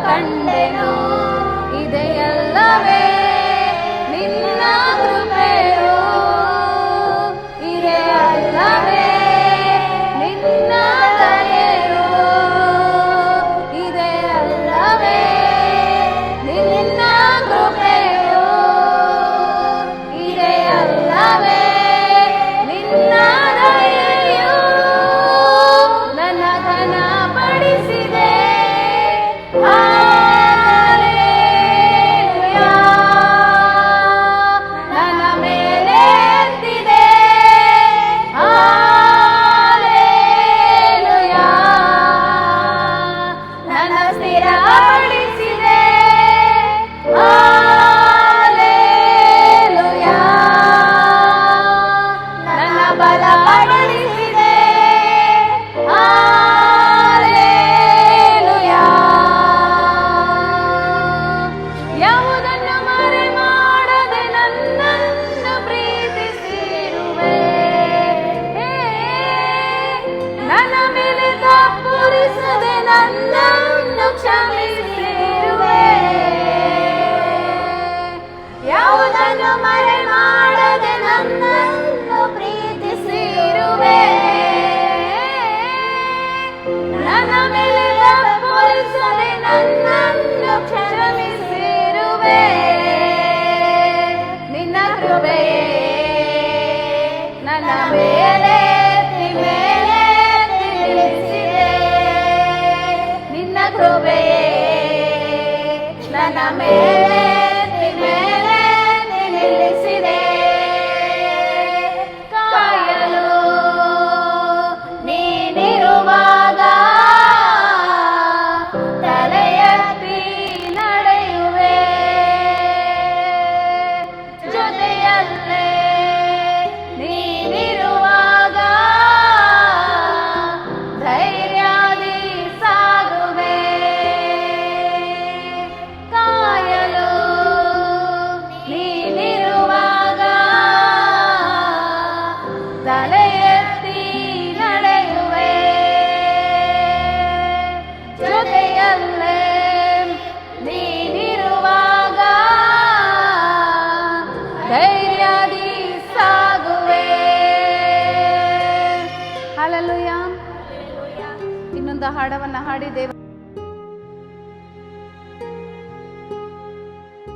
ಕಂಡೆನು. ಇದೆಯಲ್ಲವೇ ನಿನ್ನ ಕೃಪೆಯು, ಇದೆಯಲ್ಲವೇ ನಿನ್ನ ದಯೆಯು, ಇದೆಯಲ್ಲವೇ ನಿನ್ನ ಕೃಪೆಯು, ಇದೆಯಲ್ಲವೇ ನಿನ್ನ ದಯೆಯು ನನ್ನ ಘನಪಡಿಸಿದೆ. ಹಾಲೆಲೂಯಾ, ನನ್ನ ಮೇಲೆ ಎತ್ತಿದೆ. ಹಾಲೆಲೂಯಾ, ನನ್ನ ಸ್ಥಿರಪಡಿಸಿದೆ. ಹಾಲೆಲೂಯಾ, ನನ್ನ ಬಲಪಡಿಸಿದೆ. ಹಾಲೆಲೂಯಾ, ಯಾವುದನ್ನು ಮರೆ ಮಾಡದೆ ನನ್ನನ್ನು ಪ್ರೀತಿಸಿರುವೆ. ನನ್ನ ಮೇಲೆ ತಪ್ಪುರಿಸದೆ ನನ್ನನ್ನು ಕ್ಷಮಿಸಿರುವೆ. ಯಾವುದನ್ನು ಮರೆ ಮಾಡದೆ ನನ್ನನ್ನು ಪ್ರೀತಿಸಿರುವೆ. ನನ್ನ ಮೇಲೆ ತಪ್ಪುರಿಸದೆ ನನ್ನನ್ನು ಕ್ಷಮಿಸಿರುವೆ. ನಿನ್ನ ಕೃಪೆಯೇ ನನ್ನ ಮೇಲೆ ನಿಲ್ಲಿಸಿದೆ. ನಿನ್ನ ಕೃಪೆಯೇ ನನ್ನ ಮೇಲೆ ನಿಲ್ಲಿಸಿದೆ. ಕಾಯಲು ನೀನಿರುವಾಗ ತಲೆ ಎತ್ತಿ ನಡೆಯುವೆ. ಜೊತೆಯಲ್ಲೇ ನೀನಿರುವಾಗ ಧೈರ್ಯದಿ ಸಾಗುವೆ. ಕಾಯಲು ನೀನಿರುವಾಗ ತಲೆ ಎತ್ತಿ ನಡೆಯುವೆ. ಜೊತೆಯಲ್ಲೇ ನೀನಿರುವಾಗ ಧೈರ್ಯದಿ ಸಾಗುವೆ. ಹಲ್ಲೆಲೂಯಾ. ಇನ್ನೊಂದು ಹಾಡವನ್ನು ಹಾಡಿ ದೇವ